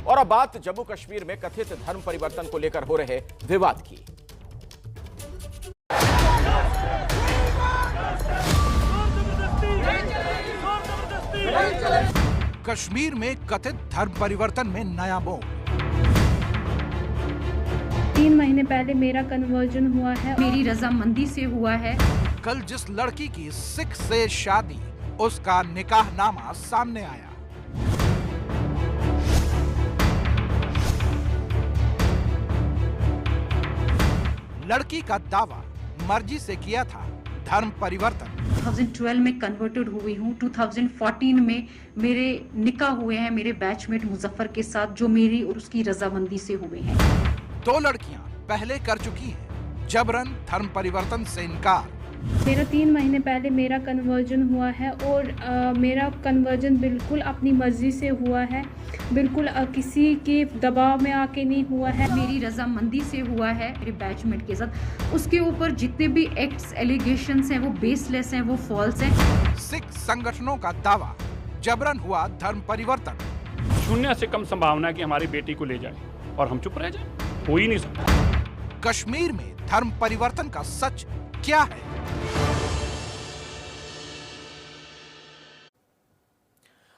और अब बात जम्मू कश्मीर में कथित धर्म परिवर्तन को लेकर हो रहे विवाद की। कश्मीर में कथित धर्म परिवर्तन में नया मोड़। 3 महीने पहले मेरा कन्वर्जन हुआ है, मेरी रजामंदी से हुआ है। कल जिस लड़की की सिख से शादी, उसका निकाहनामा सामने आया। लड़की का दावा मर्जी से किया था धर्म परिवर्तन। 2012 में कन्वर्टेड हुई हूँ। 2014 में मेरे निकाह हुए हैं मेरे बैचमेट मुजफ्फर के साथ, जो मेरी और उसकी रजामंदी से हुए हैं। 2 लड़कियां पहले कर चुकी हैं जबरन धर्म परिवर्तन से इनकार। मेरा 3 महीने पहले मेरा कन्वर्जन हुआ है और मेरा कन्वर्जन बिल्कुल अपनी मर्जी से हुआ है, बिल्कुल किसी के दबाव में आके नहीं हुआ है। मेरी रजामंदी से हुआ है मेरे बैचमेट के साथ। उसके ऊपर जितने भी एक्ट्स एलिगेशंस हैं वो बेसलेस हैं, वो फॉल्स हैं। सिख संगठनों का दावा जबरन हुआ धर्म परिवर्तन। 0 से कम संभावना है कि हमारी बेटी को ले जाए और हम चुप रह जाए, हो ही नहीं सकता। कश्मीर में धर्म परिवर्तन का सच क्या है?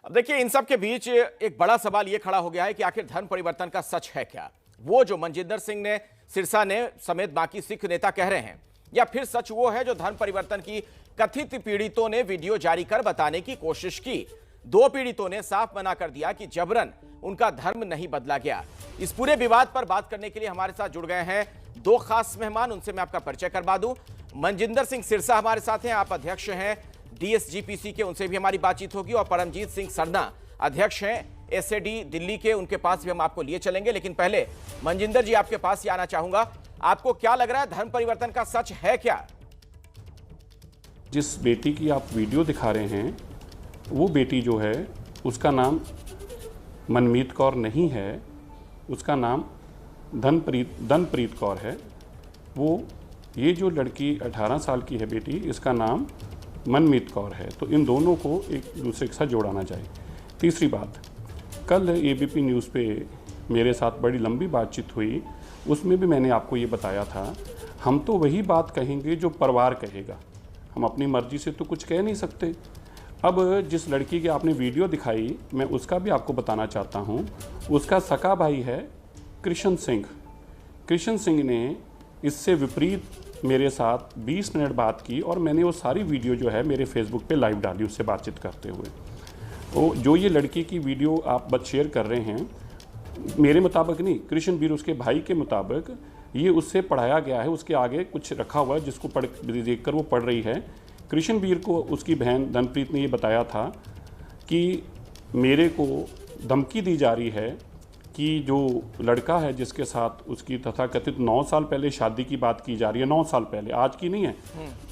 अब देखिए, इन सब के बीच एक बड़ा सवाल यह खड़ा हो गया है कि आखिर धर्म परिवर्तन का सच है क्या? वो जो मनजिंदर सिंह ने, सिरसा ने समेत बाकी सिख नेता कह रहे हैं, या फिर सच वो है जो धर्म परिवर्तन की कथित पीड़ितों ने वीडियो जारी कर बताने की कोशिश की? 2 पीड़ितों ने साफ मना कर दिया कि जबरन उनका धर्म नहीं बदला गया। इस पूरे विवाद पर बात करने के लिए हमारे साथ जुड़ गए हैं 2 खास मेहमान, उनसे मैं आपका परिचय करवा दूं। मनजिंदर सिंह सिरसा हमारे साथ हैं, आप अध्यक्ष हैं DSGPC के, उनसे भी हमारी बातचीत होगी। और परमजीत सिंह सरना अध्यक्ष हैं SAD दिल्ली के, उनके पास भी हम आपको लिए चलेंगे। लेकिन पहले मनजिंदर जी, आपके पास ही आना चाहूंगा। आपको क्या लग रहा है, धर्म परिवर्तन का सच है क्या? जिस बेटी की आप वीडियो दिखा रहे हैं, वो बेटी जो है उसका नाम मनमीत कौर नहीं है, उसका नाम धनप्रीत कौर है। वो ये जो लड़की 18 साल की है बेटी, इसका नाम मनमीत कौर है। तो इन दोनों को एक दूसरे के साथ जोड़ाना चाहिए। तीसरी बात, कल ABP न्यूज़ पे मेरे साथ बड़ी लंबी बातचीत हुई, उसमें भी मैंने आपको ये बताया था, हम तो वही बात कहेंगे जो परिवार कहेगा, हम अपनी मर्जी से तो कुछ कह नहीं सकते। अब जिस लड़की की आपने वीडियो दिखाई, मैं उसका भी आपको बताना चाहता हूँ। उसका सका भाई है कृष्ण सिंह। कृष्ण सिंह ने इससे विपरीत मेरे साथ 20 मिनट बात की और मैंने वो सारी वीडियो जो है मेरे फेसबुक पे लाइव डाली उससे बातचीत करते हुए। वो जो ये लड़की की वीडियो आप बस शेयर कर रहे हैं, मेरे मुताबिक नहीं, कृष्णवीर उसके भाई के मुताबिक ये उससे पढ़ाया गया है, उसके आगे कुछ रखा हुआ है जिसको देख कर वो पढ़ रही है। कृष्णवीर को उसकी बहन धनप्रीत ने ये बताया था कि मेरे को धमकी दी जा रही है कि जो लड़का है जिसके साथ उसकी तथाकथित 9 साल पहले शादी की बात की जा रही है, 9 साल पहले, आज की नहीं है,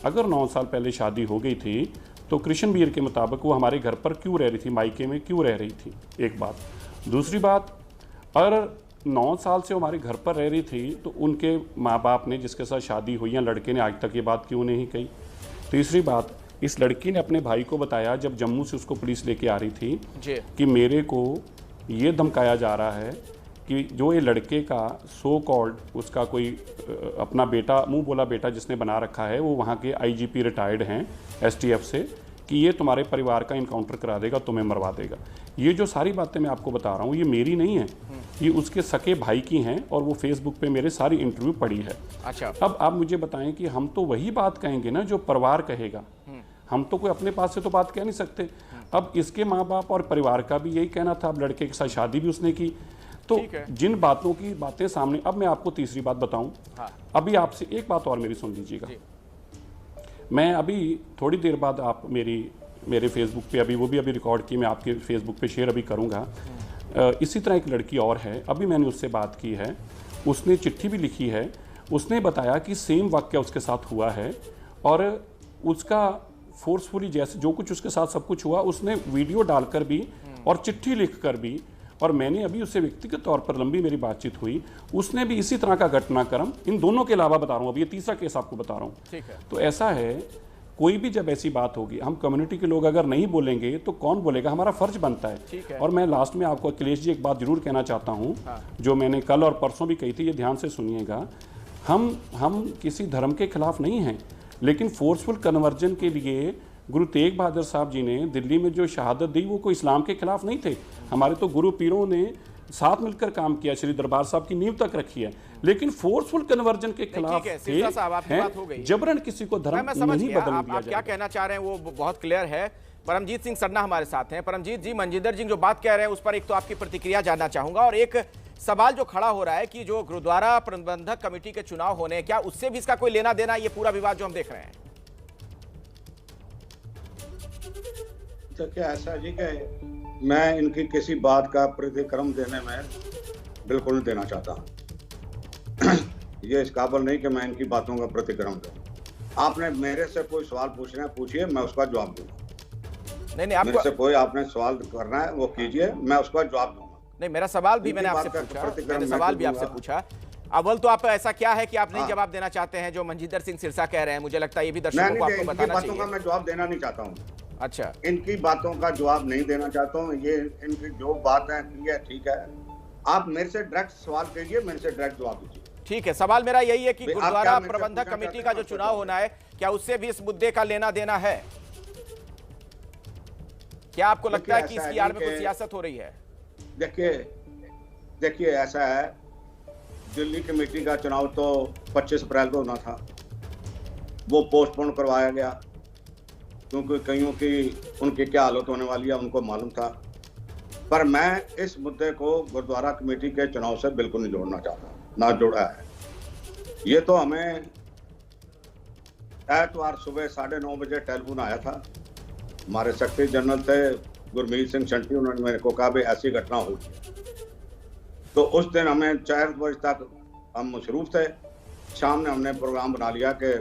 अगर 9 साल पहले शादी हो गई थी तो कृष्णवीर के मुताबिक वो हमारे घर पर क्यों रह रही थी, मायके में क्यों रह रही थी? एक बात। दूसरी बात, अगर 9 साल से हमारे घर पर रह रही थी तो उनके माँ बाप ने जिसके साथ शादी हुई है, लड़के ने आज तक ये बात क्यों नहीं कही? तीसरी बात, इस लड़की ने अपने भाई को बताया जब जम्मू से उसको पुलिस लेके आ रही थी कि मेरे को ये धमकाया जा रहा है कि जो ये लड़के का सो कॉल्ड उसका कोई अपना बेटा, मुंह बोला बेटा जिसने बना रखा है, वो वहाँ के IGP रिटायर्ड हैं STF से, कि ये तुम्हारे परिवार का इनकाउंटर करा देगा, तुम्हें मरवा देगा। ये जो सारी बातें मैं आपको बता रहा हूँ ये मेरी नहीं है, ये उसके सके भाई की हैं और वो फेसबुक पे मेरे सारी इंटरव्यू पड़ी है। अच्छा, अब आप मुझे बताएं कि हम तो वही बात कहेंगे ना जो परिवार कहेगा, हम तो कोई अपने पास से तो बात कह नहीं सकते। अब इसके माँ बाप और परिवार का भी यही कहना था, अब लड़के के साथ शादी भी उसने की, तो जिन बातों की बातें सामने। अब मैं आपको तीसरी बात बताऊं, अभी आपसे एक बात और मेरी सुन लीजिएगा। मैं अभी थोड़ी देर बाद आप मेरे फेसबुक पे अभी वो भी अभी रिकॉर्ड की, मैं आपके फेसबुक पे शेयर अभी करूँगा। इसी तरह एक लड़की और है, अभी मैंने उससे बात की है, उसने चिट्ठी भी लिखी है, उसने बताया कि सेम वाक्य उसके साथ हुआ है और उसका फोर्सफुली जैसे जो कुछ उसके साथ सब कुछ हुआ, उसने वीडियो डालकर भी और चिट्ठी लिखकर भी, और मैंने अभी उससे व्यक्तिगत तौर पर लंबी मेरी बातचीत हुई, उसने भी इसी तरह का घटनाक्रम इन दोनों के अलावा बता रहा हूँ, अभी ये तीसरा केस आपको बता रहा हूँ। ठीक है। तो ऐसा है, कोई भी जब ऐसी बात होगी, हम कम्युनिटी के लोग अगर नहीं बोलेंगे तो कौन बोलेगा, हमारा फर्ज बनता है। और मैं लास्ट में आपको अखिलेश जी एक बात जरूर कहना चाहता हूँ, जो मैंने कल और परसों भी कही थी, ये ध्यान से सुनिएगा। हम किसी धर्म के खिलाफ नहीं हैं, लेकिन फोर्सफुल कन्वर्जन के लिए गुरु तेग बहादुर साहब जी ने दिल्ली में जो शहादत दी वो कोई इस्लाम के खिलाफ नहीं थे। हमारे तो गुरु पीरों ने साथ मिलकर काम किया, श्री दरबार साहब की नींव तक रखी है, लेकिन फोर्सफुल कन्वर्जन के खिलाफ थे, जबरन किसी को धर्म नहीं बदलने दिया। आप क्या कहना चाह रहे हैं वो बहुत क्लियर है। परमजीत सिंह सरना हमारे साथ हैं। परमजीत जी, मनजिंदर जी जो बात कह रहे हैं उस पर एक तो आपकी प्रतिक्रिया जानना चाहूंगा, और एक सवाल जो खड़ा हो रहा है कि जो गुरुद्वारा प्रबंधक कमेटी के चुनाव होने हैं, क्या उससे भी इसका कोई लेना देना, ये पूरा विवाद जो हम देख रहे हैं? तो क्या ऐसा जी कि मैं इनकी किसी बात का प्रतिक्रम देने में बिल्कुल नहीं देना चाहता। ये इस काबिल नहीं कि मैं इनकी बातों का प्रतिक्रम दूं। आपने मेरे से कोई सवाल पूछना है, पूछिए, मैं उसका जवाब दूंगा। नहीं, आपको मेरे से कोई आपने सवाल करना है वो कीजिए, मैं उसका जवाब दूंगा। नहीं, मेरा सवाल भी मैंने आपसे पूछा। अव्वल तो आप ऐसा क्या है कि आप नहीं जवाब देना चाहते हैं जो मनजिंदर सिंह सिरसा कह रहे हैं? मुझे लगता है ये भी दर्शकों को आपको बताना चाहिए। मैं जवाब देना नहीं चाहता हूँ। अच्छा, इनकी बातों का जवाब नहीं देना चाहता हूँ। ये इनकी जो बात है ठीक है, आप मेरे से डायरेक्ट सवाल कीजिए, मेरे से डायरेक्ट जवाब दीजिए। ठीक है, सवाल मेरा यही है कि गुरुद्वारा प्रबंधक कमेटी का जो चुनाव होना है, क्या उससे भी इस मुद्दे का लेना देना है? क्या आपको लगता है कि इसकी आड़ में कुछ सियासत हो रही है? देखिए ऐसा है, दिल्ली कमेटी का चुनाव तो 25 अप्रैल को होना था, वो पोस्टपोन करवाया गया क्योंकि कईयों की उनकी क्या हालत होने वाली है उनको मालूम था। पर मैं इस मुद्दे को गुरुद्वारा कमेटी के चुनाव से बिल्कुल नहीं जोड़ना चाहता, ना जोड़ा है। ये तो हमें एतवार सुबह 9:30 बजे टेलीफोन आया था, हमारे सेक्रेटरी जनरल थे गुरमीत सिंह शंटी, उन्होंने मेरे को कहा भाई ऐसी घटना होगी। तो उस दिन हमें 4 बजे तक हम मसरूफ थे। शाम में हमने प्रोग्राम बना लिया कि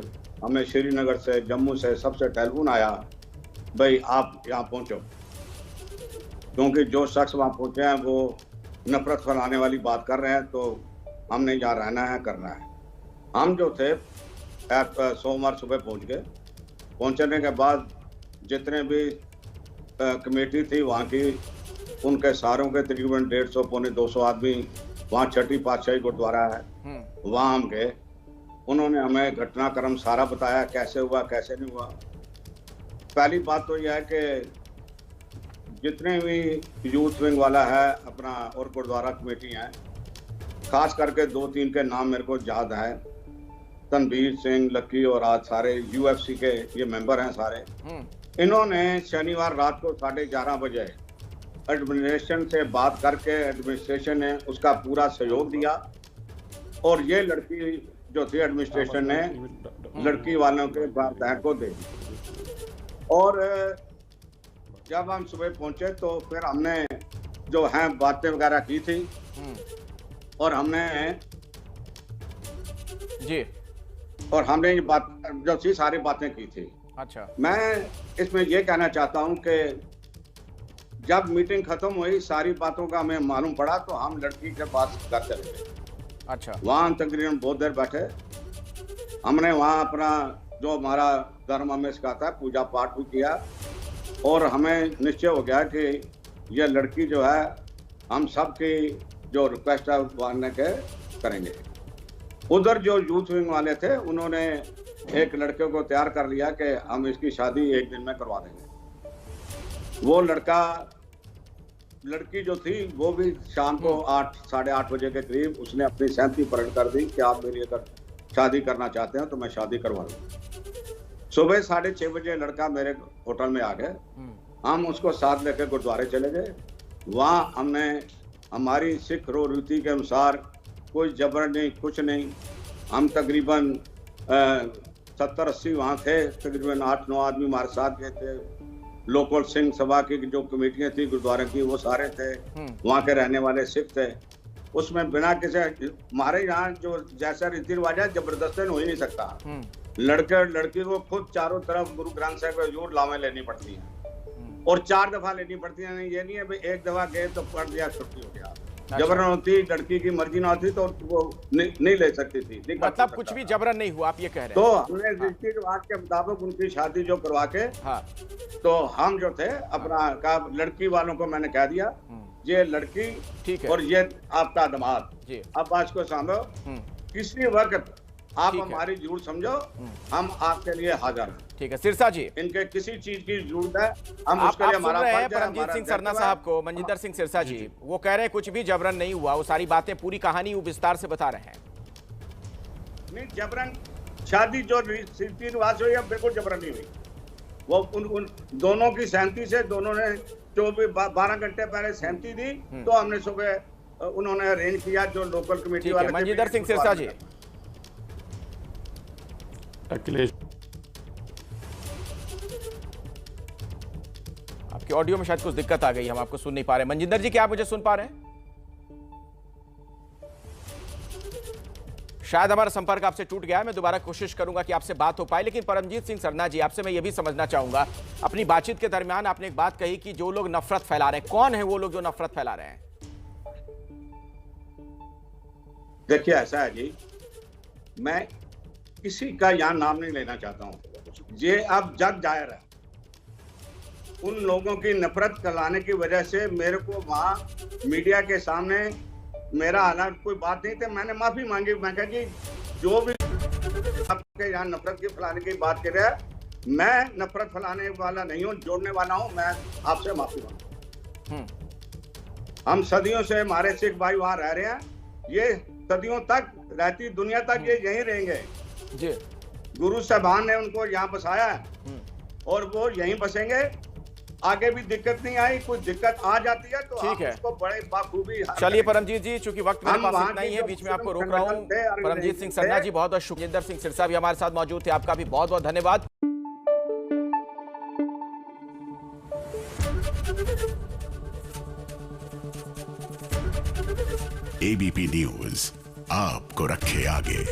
हमें श्रीनगर से, जम्मू से, सबसे टेलीफोन आया, भाई आप यहाँ पहुँचो, क्योंकि जो शख्स वहाँ पहुँचे हैं वो नफरत फैलाने वाली बात कर रहे हैं, तो हमने यहाँ रहना है, करना है। हम जो थे सोमवार सुबह पहुँच गए। पहुँचने के बाद जितने भी कमेटी थी वहाँ की, उनके सारों के तकरीबन 150 पौने 200 आदमी, वहाँ छठी पातशाही गुरुद्वारा है, वहाँ हम गए। उन्होंने हमें घटनाक्रम सारा बताया, कैसे हुआ कैसे नहीं हुआ। पहली बात तो यह है कि जितने भी यूथ विंग वाला है अपना और गुरुद्वारा कमेटी हैं, खास करके 2-3 के नाम मेरे को याद है, तनवीर सिंह, लक्की और आज सारे UFC के ये मेंबर हैं सारे। इन्होंने शनिवार रात को 11:30 बजे एडमिनिस्ट्रेशन से बात करके एडमिनिस्ट्रेशन ने उसका पूरा सहयोग दिया, और ये लड़की जो थी एडमिनिस्ट्रेशन ने लड़की वालों के बहन को दे दी। और जब हम सुबह पहुंचे तो फिर हमने जो है बातें वगैरह की थी, और हमने ये बात जो थी सारी बातें की थी। अच्छा, मैं इसमें ये कहना चाहता हूं कि जब मीटिंग खत्म हुई, सारी बातों का हमें मालूम पड़ा, तो हम लड़की के पास घर चले गए। अच्छा, वहाँ तकरीबन बहुत देर बैठे। हमने वहाँ अपना जो हमारा धर्म हमें सिखाता है पूजा पाठ भी किया, और हमें निश्चय हो गया कि यह लड़की जो है हम सब की जो रिक्वेस्ट है मानने के करेंगे। उधर जो यूथ विंग वाले थे उन्होंने एक लड़के को तैयार कर लिया कि हम इसकी शादी एक दिन में करवा देंगे। वो लड़की जो थी वो भी शाम को 8-8:30 बजे के करीब उसने अपनी सहमति प्रकट कर दी कि आप मेरी अगर शादी करना चाहते हैं तो मैं शादी करवा लूँ। सुबह 6:30 बजे लड़का मेरे होटल में आ गए। हम उसको साथ लेकर गुरुद्वारे चले गए। वहाँ हमने हमारी सिख रीति के अनुसार कोई जबर नहीं, कुछ नहीं। हम तकरीबन 70-80 वहाँ थे, तकरीबन 8-9 आदमी हमारे साथ गए थे। लोकल सिंह सभा की जो कमेटियाँ थी गुरुद्वारे की वो सारे थे, वहाँ के रहने वाले सिख थे। उसमें बिना किसी, हमारे यहाँ जो जैसा रीति रिवाज है जबरदस्ती हो ही नहीं सकता। लड़के और लड़की को खुद चारों तरफ गुरु ग्रंथ साहिब को जरूर लावें लेनी पड़ती हैं, और 4 दफा लेनी पड़ती है। ये नहीं है भाई एक दफा गए तो पढ़ दिया छुट्टी हो गया। जबरन होती, लड़की की मर्जी ना होती तो वो नहीं ले सकती थी। नहीं कर मतलब सकता कुछ भी था। जबरन नहीं हुआ, आप ये कह रहे तो हैं? हमने रीति रिवाज के मुताबिक उनकी शादी जो करवा के, हाँ। तो हम जो थे अपना का लड़की वालों को मैंने कह दिया ये लड़की ठीक है। और ये आपका दामाद, जी। अब बात को समझो, किसी वक्त आप ठीक है। हमारी जरूरत समझो, हम आपके लिए हाजिर हैं। ठीक है सिरसा जी, इनके किसी चीज की जरूरत है, हम आप उसके लिए सुन हमारा रहे हैं फर्ज है, परमजीत हमारा सिंह सरना दायित्व है। साहब को, मनजिंदर सिंह सिरसा जी, वो कह रहे हैं कुछ भी जबरन नहीं हुआ, वो सारी बातें, पूरी कहानी वो विस्तार से बता रहे हैं। नहीं, जबरन शादी जो रीति रिवाज हुई है बिल्कुल जबरन नहीं हुई। वो उन दोनों की सहमति से, दोनों ने 12 घंटे पहले सहमति दी, तो हमने सुबह उन्होंने अरेंज किया, जो लोकल कमेटी ठीक वाले है थे, मनजिंदर सिंह सिरसा जी। अखिलेश, आपकी ऑडियो में शायद कुछ दिक्कत आ गई, हम आपको सुन नहीं पा रहे। मनजिंदर जी, क्या आप मुझे सुन पा रहे हैं? शायद हमारा संपर्क आपसे टूट गया है, मैं दोबारा कोशिश करूंगा कि आपसे बात हो पाए। लेकिन परमजीत सिंह सरना जी, आपसे मैं ये भी समझना चाहूंगा, अपनी बातचीत के दरमियान आपने एक बात कही कि जो लोग नफरत फैला रहे हैं, कौन है वो लोग जो नफरत फैला रहे हैं? देखिए ऐसा है जी, मैं किसी का यहाँ नाम नहीं लेना चाहता हूँ, ये अब जग जाहिर है। उन लोगों की नफरत फैलाने की वजह से मेरे को वहाँ मीडिया के सामने मेरा हालात कोई बात नहीं थे, मैंने माफी मांगी। मैं कहा कि जो भी आपके यहाँ नफरत की फैलाने की बात कर रहा है, मैं नफरत फैलाने वाला नहीं हूँ, जोड़ने वाला हूँ, मैं आपसे माफी मांगता। हम सदियों से, हमारे सिख भाई वहाँ रह रहे हैं, ये सदियों तक रहती दुनिया तक ये यहीं रहेंगे जी। गुरु साहबान ने उनको यहाँ बसाया है और वो यहीं बसेंगे। आगे भी दिक्कत नहीं आई, कोई दिक्कत आ जाती है तो ठीक है, उसको बड़े बाखूबी। चलिए परमजीत जी, चूंकि वक्त मेरे हम पास इतना ही है, बीच में आपको रोक रहा हूँ। परमजीत सिंह सरना जी, बहुत बहुत शुक्रिया। मनजिंदर सिंह सिरसा भी हमारे साथ मौजूद थे, आपका भी बहुत बहुत धन्यवाद। एबीपी न्यूज आपको रखे आगे।